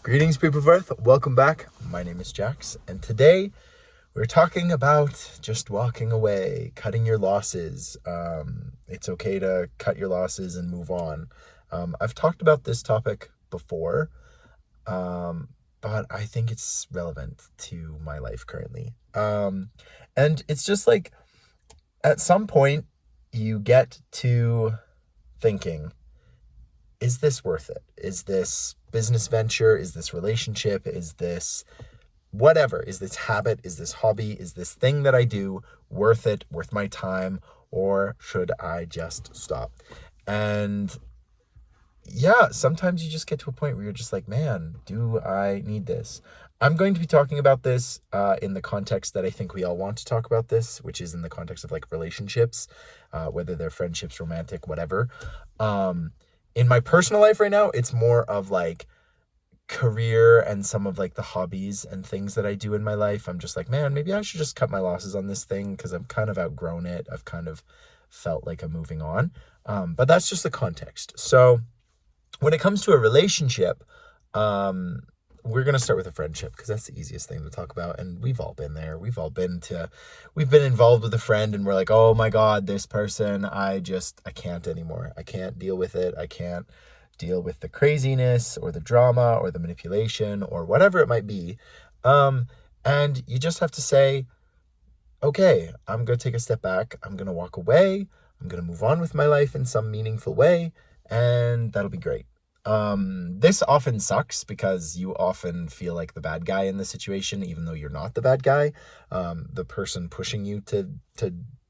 Greetings, people of Earth. Welcome back. My name is Jax, and today we're talking about just walking away, cutting your losses. It's okay to cut your losses and move on. I've talked about this topic before, but I think it's relevant to my life currently. And it's just like at some point you get to thinking, is this worth it? Is this business venture? Is this relationship? Is this whatever? Is this habit? Is this hobby? Is this thing that I do worth it, worth my time? Or should I just stop? And yeah, sometimes you just get to a point where you're just like, man, do I need this? I'm going to be talking about this in the context that I think we all want to talk about this, which is in the context of like relationships, whether they're friendships, romantic, whatever. In my personal life right now, it's more of like career and some of like the hobbies and things that I do in my life. I'm just like, man, maybe I should just cut my losses on this thing because I've kind of outgrown it. I've kind of felt like I'm moving on. But that's just the context. So when it comes to a relationship, we're going to start with a friendship because that's the easiest thing to talk about. And we've all been there. We've been involved with a friend and we're like, oh my God, this person, I can't anymore. I can't deal with it. I can't deal with the craziness or the drama or the manipulation or whatever it might be. And you just have to say, okay, I'm going to take a step back. I'm going to walk away. I'm going to move on with my life in some meaningful way. And that'll be great. This often sucks because you often feel like the bad guy in the situation, even though you're not the bad guy. The person pushing you to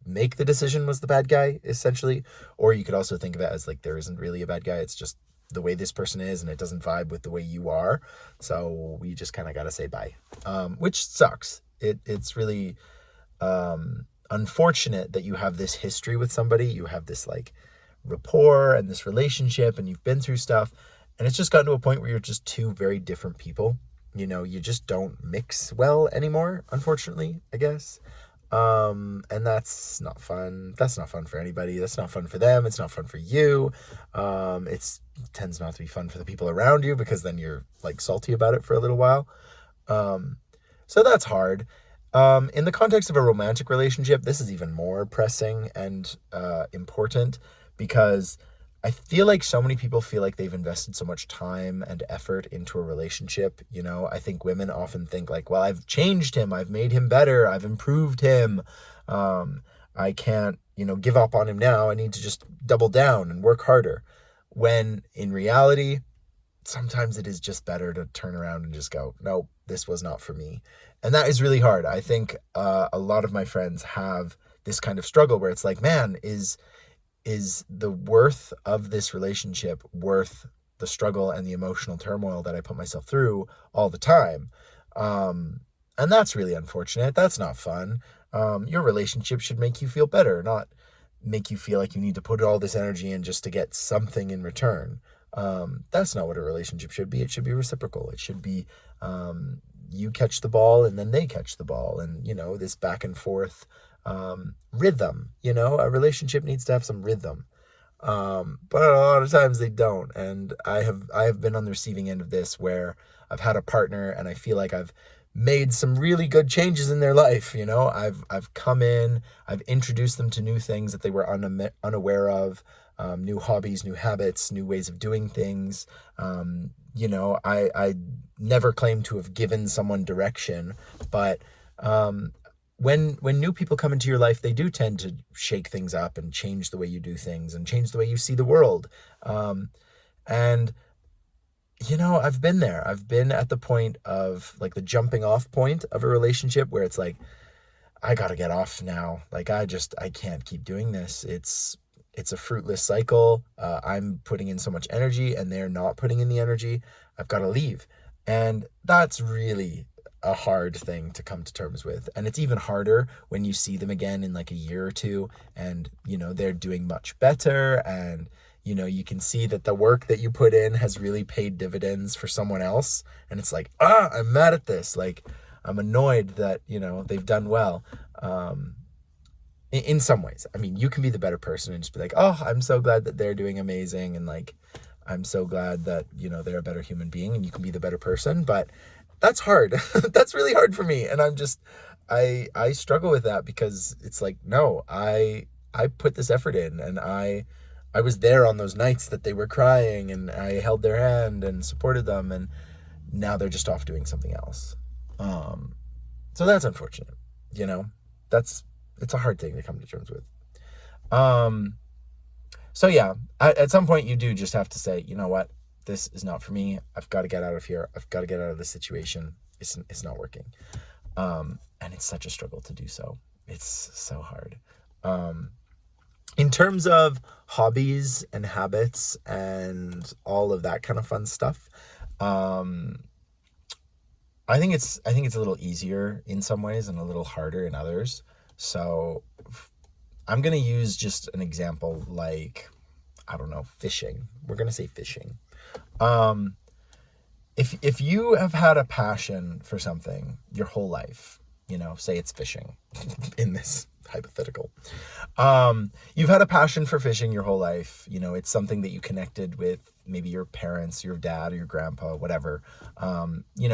make the decision was the bad guy, essentially. Or you could also think of it as like, there isn't really a bad guy. It's just the way this person is and it doesn't vibe with the way you are. So we just kind of got to say bye, which sucks. It's really, unfortunate that you have this history with somebody. You have this like rapport and this relationship and you've been through stuff and it's just gotten to a point where you're just two very different people. You know, you just don't mix well anymore, unfortunately, I guess. And that's not fun. That's not fun for anybody. That's not fun for them. It's not fun for you. It tends not to be fun for the people around you because then you're like salty about it for a little while. So that's hard. In the context of a romantic relationship, this is even more pressing and important because I feel like so many people feel like they've invested so much time and effort into a relationship. You know, I think women often think like, well, I've changed him. I've made him better. I've improved him. I can't, give up on him now. I need to just double down and work harder. When in reality, sometimes it is just better to turn around and just go, no, this was not for me. And that is really hard. I think a lot of my friends have this kind of struggle where it's like, man, is the worth of this relationship worth the struggle and the emotional turmoil that I put myself through all the time? And that's really unfortunate. That's not fun. Your relationship should make you feel better, not make you feel like you need to put all this energy in just to get something in return. That's not what a relationship should be. It should be reciprocal. It should be you catch the ball and then they catch the ball, and this back and forth rhythm. A relationship needs to have some rhythm, but a lot of times they don't. And I have been on the receiving end of this where I've had a partner and I feel like I've made some really good changes in their life. I've come in, I've introduced them to new things that they were unaware of, new hobbies, new habits, new ways of doing things. I never claim to have given someone direction, but when new people come into your life, they do tend to shake things up and change the way you do things and change the way you see the world. And I've been there. I've been at the point of like the jumping off point of a relationship where it's like, I gotta get off now. Like, I can't keep doing this. It's a fruitless cycle. I'm putting in so much energy and they're not putting in the energy. I've got to leave. And that's really a hard thing to come to terms with. And it's even harder when you see them again in like a year or two and, they're doing much better. And, you can see that the work that you put in has really paid dividends for someone else. And it's like, I'm mad at this. Like, I'm annoyed that, they've done well. In some ways. I mean, you can be the better person and just be like, oh, I'm so glad that they're doing amazing. And like, I'm so glad that, they're a better human being and you can be the better person. But that's hard. That's really hard for me. And I struggle with that because it's like, no, I put this effort in, and I was there on those nights that they were crying, and I held their hand and supported them, and now they're just off doing something else. So that's unfortunate, you know. It's a hard thing to come to terms with. So yeah, at some point you do just have to say, you know what, this is not for me. I've got to get out of here. I've got to get out of this situation. It's not working. And it's such a struggle to do so. It's so hard. In terms of hobbies and habits and all of that kind of fun stuff, I think it's a little easier in some ways and a little harder in others. So I'm going to use just an example like, I don't know, fishing. We're going to say fishing. If you have had a passion for something your whole life, say it's fishing in this hypothetical. You've had a passion for fishing your whole life. It's something that you connected with maybe your parents, your dad or your grandpa, whatever.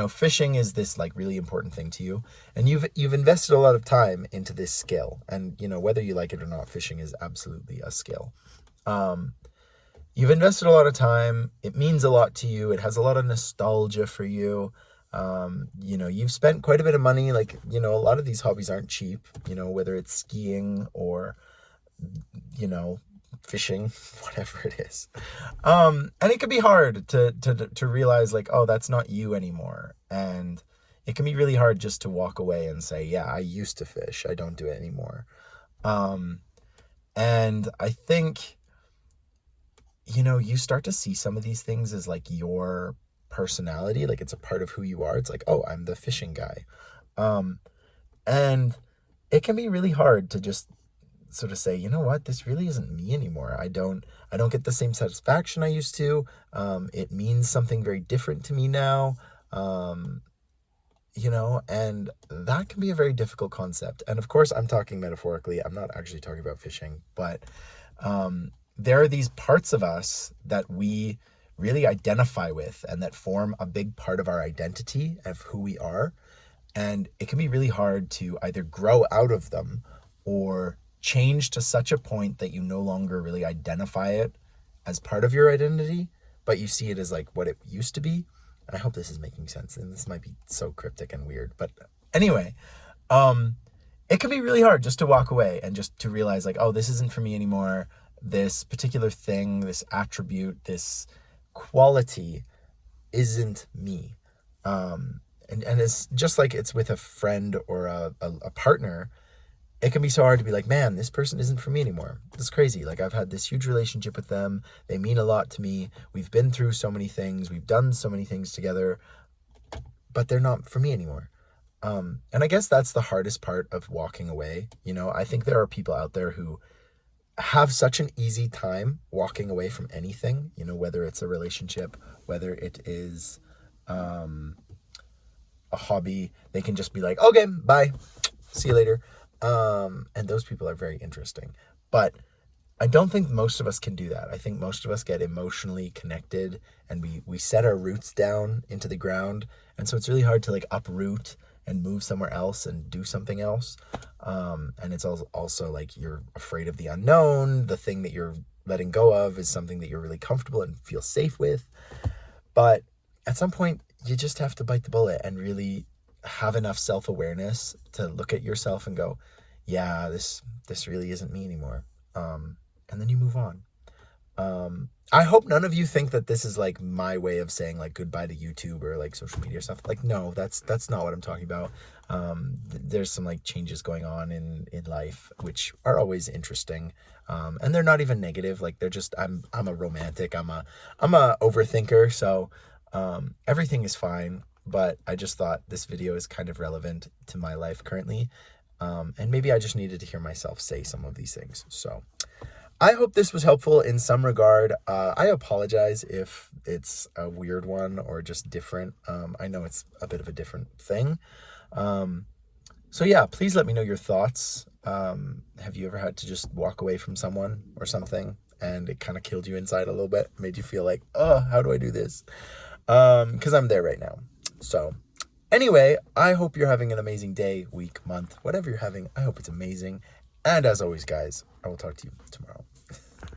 Fishing is this like really important thing to you, and you've invested a lot of time into this skill. And, whether you like it or not, fishing is absolutely a skill. You've invested a lot of time. It means a lot to you. It has a lot of nostalgia for you. You've spent quite a bit of money. Like, a lot of these hobbies aren't cheap, whether it's skiing or, fishing, whatever it is. And it can be hard to realize like, oh, that's not you anymore. And it can be really hard just to walk away and say, yeah, I used to fish. I don't do it anymore. And I think, you start to see some of these things as like your personality, like it's a part of who you are. It's like, oh, I'm the fishing guy. And it can be really hard to just sort of say, you know what, this really isn't me anymore. I don't get the same satisfaction I used to. It means something very different to me now. And that can be a very difficult concept. And of course, I'm talking metaphorically. I'm not actually talking about fishing, but there are these parts of us that we really identify with and that form a big part of our identity of who we are. And it can be really hard to either grow out of them or change to such a point that you no longer really identify it as part of your identity, but you see it as like what it used to be. And I hope this is making sense. And this might be so cryptic and weird, but anyway, it can be really hard just to walk away and just to realize like, oh, this isn't for me anymore. This particular thing, this attribute, this quality isn't me. And it's just like it's with a friend or a partner. It can be so hard to be like, man, this person isn't for me anymore. It's crazy. Like, I've had this huge relationship with them. They mean a lot to me. We've been through so many things. We've done so many things together, but they're not for me anymore. And I guess that's the hardest part of walking away. I think there are people out there who have such an easy time walking away from anything, whether it's a relationship, whether it is a hobby. They can just be like, okay, bye, see you later. And those people are very interesting, but I don't think most of us can do that. I think most of us get emotionally connected and we set our roots down into the ground. And so it's really hard to like uproot and move somewhere else and do something else. And it's also like you're afraid of the unknown. The thing that you're letting go of is something that you're really comfortable and feel safe with. But at some point, you just have to bite the bullet and really have enough self-awareness to look at yourself and go, yeah, this really isn't me anymore. And then you move on. I hope none of you think that this is like my way of saying like goodbye to YouTube or like social media stuff. Like, no, that's not what I'm talking about. There's some like changes going on in life, which are always interesting. And they're not even negative. Like they're just, I'm a romantic, I'm a overthinker. So, everything is fine, but I just thought this video is kind of relevant to my life currently. And maybe I just needed to hear myself say some of these things. So I hope this was helpful in some regard. I apologize if it's a weird one or just different. I know it's a bit of a different thing. So yeah, please let me know your thoughts. Have you ever had to just walk away from someone or something? and it kind of killed you inside a little bit, made you feel like, oh, how do I do this? Because I'm there right now. So anyway, I hope you're having an amazing day, week, month, whatever you're having. I hope it's amazing. And as always, guys, I will talk to you tomorrow.